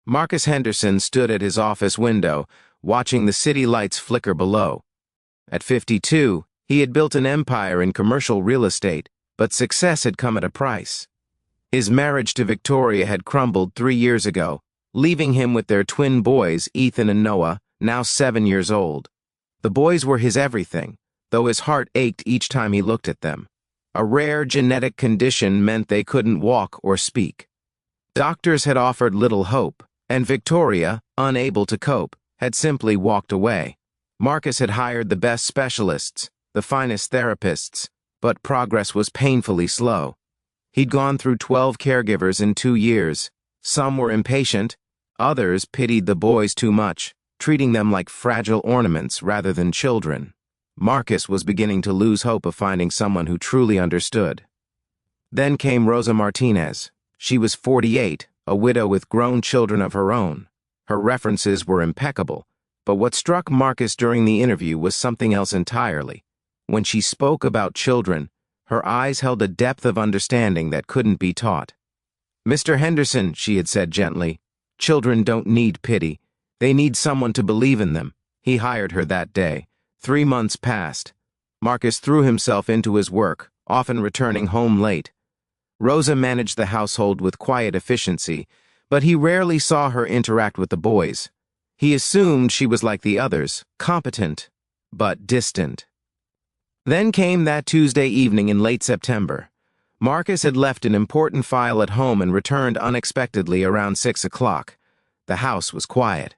Marcus Henderson stood at his office window, watching the city lights flicker below. At 52, he had built an empire in commercial real estate, but success had come at a price. His marriage to Victoria had crumbled 3 years ago, leaving him with their twin boys, Ethan and Noah, now 7 years old. The boys were his everything, though his heart ached each time he looked at them. A rare genetic condition meant they couldn't walk or speak. Doctors had offered little hope, and Victoria, unable to cope, had simply walked away. Marcus had hired the best specialists, the finest therapists, but progress was painfully slow. He'd gone through 12 caregivers in 2 years. Some were impatient, others pitied the boys too much, treating them like fragile ornaments rather than children. Marcus was beginning to lose hope of finding someone who truly understood. Then came Rosa Martinez. She was 48, a widow with grown children of her own. Her references were impeccable, but what struck Marcus during the interview was something else entirely. When she spoke about children, her eyes held a depth of understanding that couldn't be taught. "Mr. Henderson," she had said gently, "children don't need pity. They need someone to believe in them." He hired her that day. 3 months passed. Marcus threw himself into his work, often returning home late. Rosa managed the household with quiet efficiency, but he rarely saw her interact with the boys. He assumed she was like the others, competent, but distant. Then came that Tuesday evening in late September. Marcus had left an important file at home and returned unexpectedly around 6 o'clock. The house was quiet.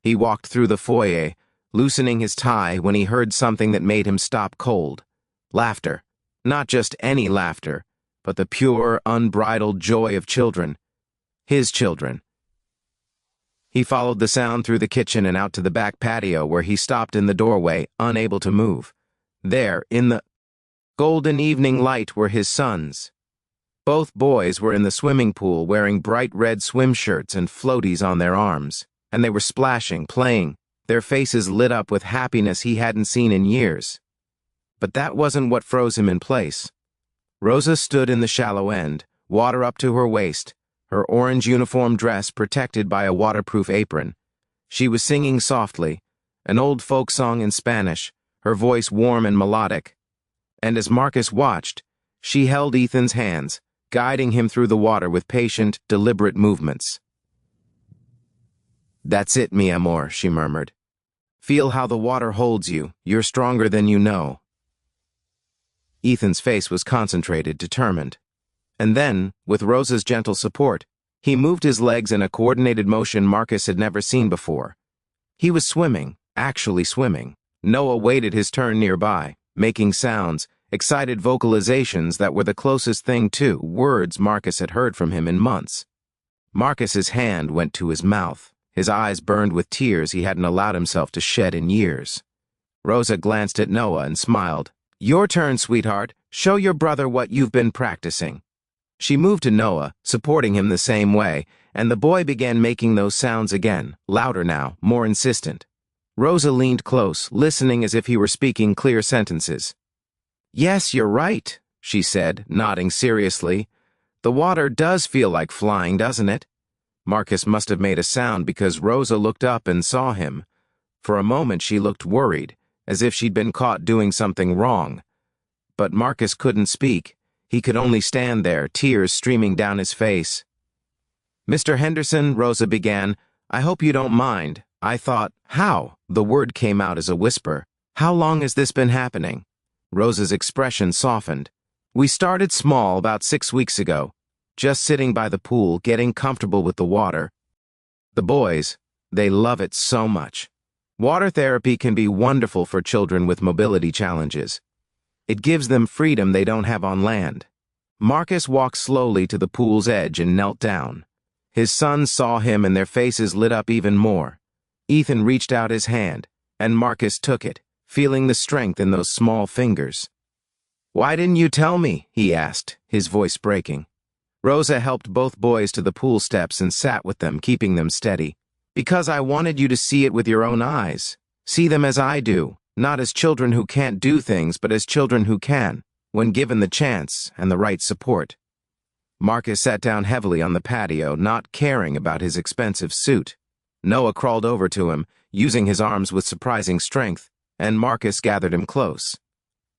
He walked through the foyer, loosening his tie when he heard something that made him stop cold. Laughter. Not just any laughter, but the pure, unbridled joy of children. His children. He followed the sound through the kitchen and out to the back patio where he stopped in the doorway, unable to move. There, in the golden evening light, were his sons. Both boys were in the swimming pool wearing bright red swim shirts and floaties on their arms, and they were splashing, playing, their faces lit up with happiness he hadn't seen in years. But that wasn't what froze him in place. Rosa stood in the shallow end, water up to her waist, her orange uniform dress protected by a waterproof apron. She was singing softly, an old folk song in Spanish, her voice warm and melodic. And as Marcus watched, she held Ethan's hands, guiding him through the water with patient, deliberate movements. "That's it, mi amor," she murmured. "Feel how the water holds you. You're stronger than you know." Ethan's face was concentrated, determined. And then, with Rosa's gentle support, he moved his legs in a coordinated motion Marcus had never seen before. He was swimming, actually swimming. Noah waited his turn nearby, making sounds, excited vocalizations that were the closest thing to words Marcus had heard from him in months. Marcus's hand went to his mouth. His eyes burned with tears he hadn't allowed himself to shed in years. Rosa glanced at Noah and smiled. "Your turn, sweetheart. Show your brother what you've been practicing." She moved to Noah, supporting him the same way, and the boy began making those sounds again, louder now, more insistent. Rosa leaned close, listening as if he were speaking clear sentences. "Yes, you're right," she said, nodding seriously. "The water does feel like flying, doesn't it?" Marcus must have made a sound because Rosa looked up and saw him. For a moment she looked worried, as if she'd been caught doing something wrong. But Marcus couldn't speak. He could only stand there, tears streaming down his face. "Mr. Henderson," Rosa began, "I hope you don't mind. I thought, how?" The word came out as a whisper. "How long has this been happening?" Rosa's expression softened. "We started small about 6 weeks ago, just sitting by the pool, getting comfortable with the water. The boys, they love it so much. Water therapy can be wonderful for children with mobility challenges. It gives them freedom they don't have on land." Marcus walked slowly to the pool's edge and knelt down. His sons saw him and their faces lit up even more. Ethan reached out his hand, and Marcus took it, feeling the strength in those small fingers. "Why didn't you tell me?" he asked, his voice breaking. Rosa helped both boys to the pool steps and sat with them, keeping them steady. "Because I wanted you to see it with your own eyes. See them as I do, not as children who can't do things, but as children who can, when given the chance and the right support." Marcus sat down heavily on the patio, not caring about his expensive suit. Noah crawled over to him, using his arms with surprising strength, and Marcus gathered him close.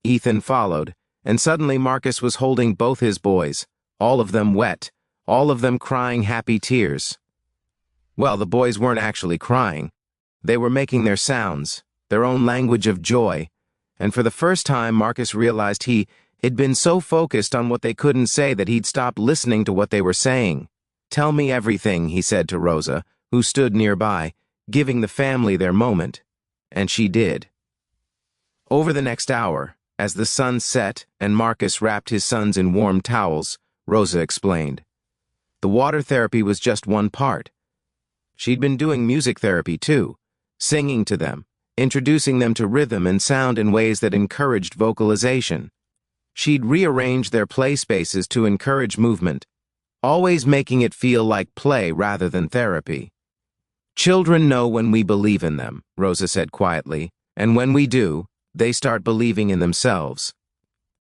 Ethan followed, and suddenly Marcus was holding both his boys, all of them wet, all of them crying happy tears. Well, the boys weren't actually crying. They were making their sounds, their own language of joy, and for the first time Marcus realized he'd been so focused on what they couldn't say that he'd stopped listening to what they were saying. "Tell me everything," he said to Rosa, who stood nearby, giving the family their moment. And she did. Over the next hour, as the sun set and Marcus wrapped his sons in warm towels, Rosa explained. The water therapy was just one part. She'd been doing music therapy too, singing to them, introducing them to rhythm and sound in ways that encouraged vocalization. She'd rearranged their play spaces to encourage movement, always making it feel like play rather than therapy. "Children know when we believe in them," Rosa said quietly, "and when we do, they start believing in themselves."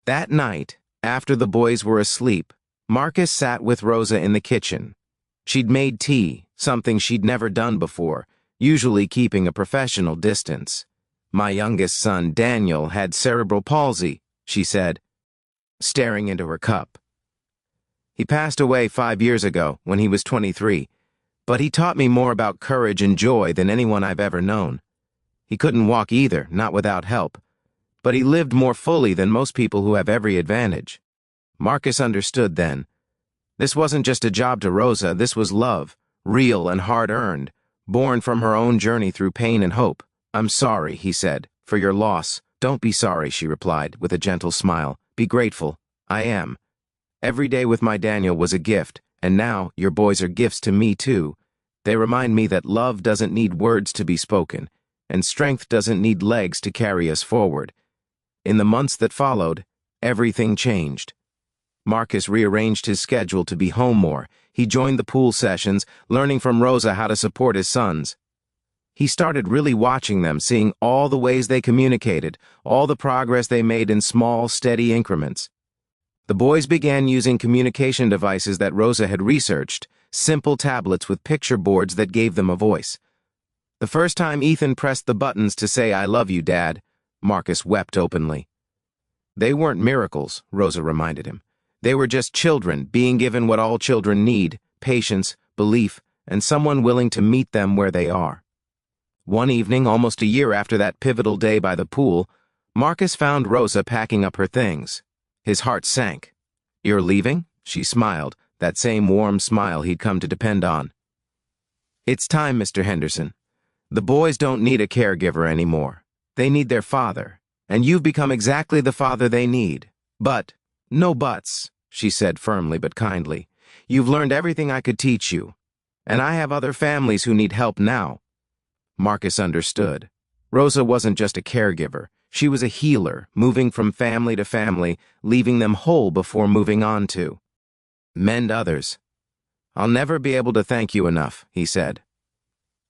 That night, after the boys were asleep, Marcus sat with Rosa in the kitchen. She'd made tea, something she'd never done before, usually keeping a professional distance. "My youngest son, Daniel, had cerebral palsy," she said, staring into her cup. "He passed away 5 years ago, when he was 23, but he taught me more about courage and joy than anyone I've ever known. He couldn't walk either, not without help, but he lived more fully than most people who have every advantage." Marcus understood then. This wasn't just a job to Rosa, this was love, real and hard-earned, born from her own journey through pain and hope. "I'm sorry," he said, "for your loss." "Don't be sorry," she replied, with a gentle smile. "Be grateful. I am. Every day with my Daniel was a gift, and now your boys are gifts to me too. They remind me that love doesn't need words to be spoken, and strength doesn't need legs to carry us forward." In the months that followed, everything changed. Marcus rearranged his schedule to be home more. He joined the pool sessions, learning from Rosa how to support his sons. He started really watching them, seeing all the ways they communicated, all the progress they made in small, steady increments. The boys began using communication devices that Rosa had researched, simple tablets with picture boards that gave them a voice. The first time Ethan pressed the buttons to say, "I love you, Dad," Marcus wept openly. They weren't miracles, Rosa reminded him. They were just children being given what all children need: patience, belief, and someone willing to meet them where they are. One evening, almost a year after that pivotal day by the pool, Marcus found Rosa packing up her things. His heart sank. "You're leaving?" She smiled, that same warm smile he'd come to depend on. "It's time, Mr. Henderson. The boys don't need a caregiver anymore. They need their father, and you've become exactly the father they need. But, no buts," she said firmly but kindly. "You've learned everything I could teach you, and I have other families who need help now." Marcus understood. Rosa wasn't just a caregiver. She was a healer, moving from family to family, leaving them whole before moving on to mend others. "I'll never be able to thank you enough," he said.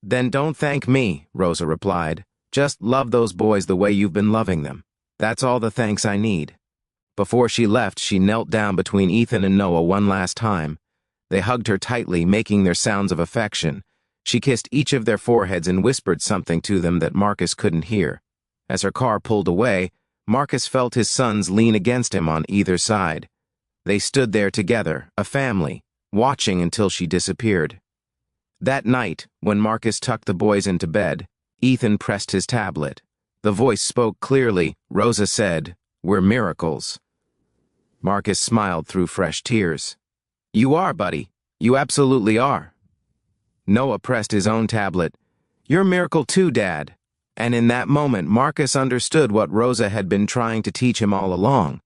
"Then don't thank me," Rosa replied. "Just love those boys the way you've been loving them. That's all the thanks I need." Before she left, she knelt down between Ethan and Noah one last time. They hugged her tightly, making their sounds of affection. She kissed each of their foreheads and whispered something to them that Marcus couldn't hear. As her car pulled away, Marcus felt his sons lean against him on either side. They stood there together, a family, watching until she disappeared. That night, when Marcus tucked the boys into bed, Ethan pressed his tablet. The voice spoke clearly. Rosa said, "We're miracles." Marcus smiled through fresh tears. "You are, buddy. You absolutely are." Noah pressed his own tablet. "You're a miracle too, Dad." And in that moment, Marcus understood what Rosa had been trying to teach him all along.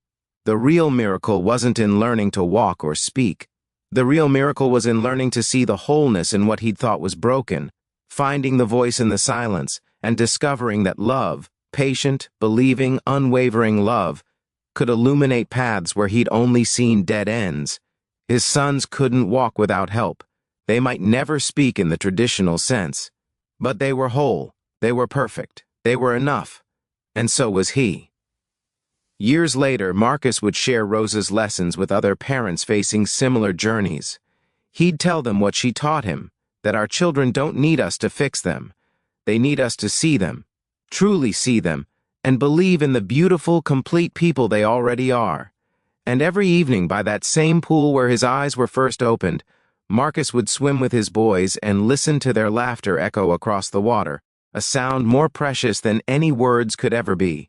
The real miracle wasn't in learning to walk or speak. The real miracle was in learning to see the wholeness in what he'd thought was broken, finding the voice in the silence, and discovering that love, patient, believing, unwavering love, could illuminate paths where he'd only seen dead ends. His sons couldn't walk without help. They might never speak in the traditional sense, but they were whole, they were perfect, they were enough, and so was he. Years later, Marcus would share Rosa's lessons with other parents facing similar journeys. He'd tell them what she taught him, that our children don't need us to fix them. They need us to see them, truly see them, and believe in the beautiful, complete people they already are. And every evening by that same pool where his eyes were first opened, Marcus would swim with his boys and listen to their laughter echo across the water, a sound more precious than any words could ever be.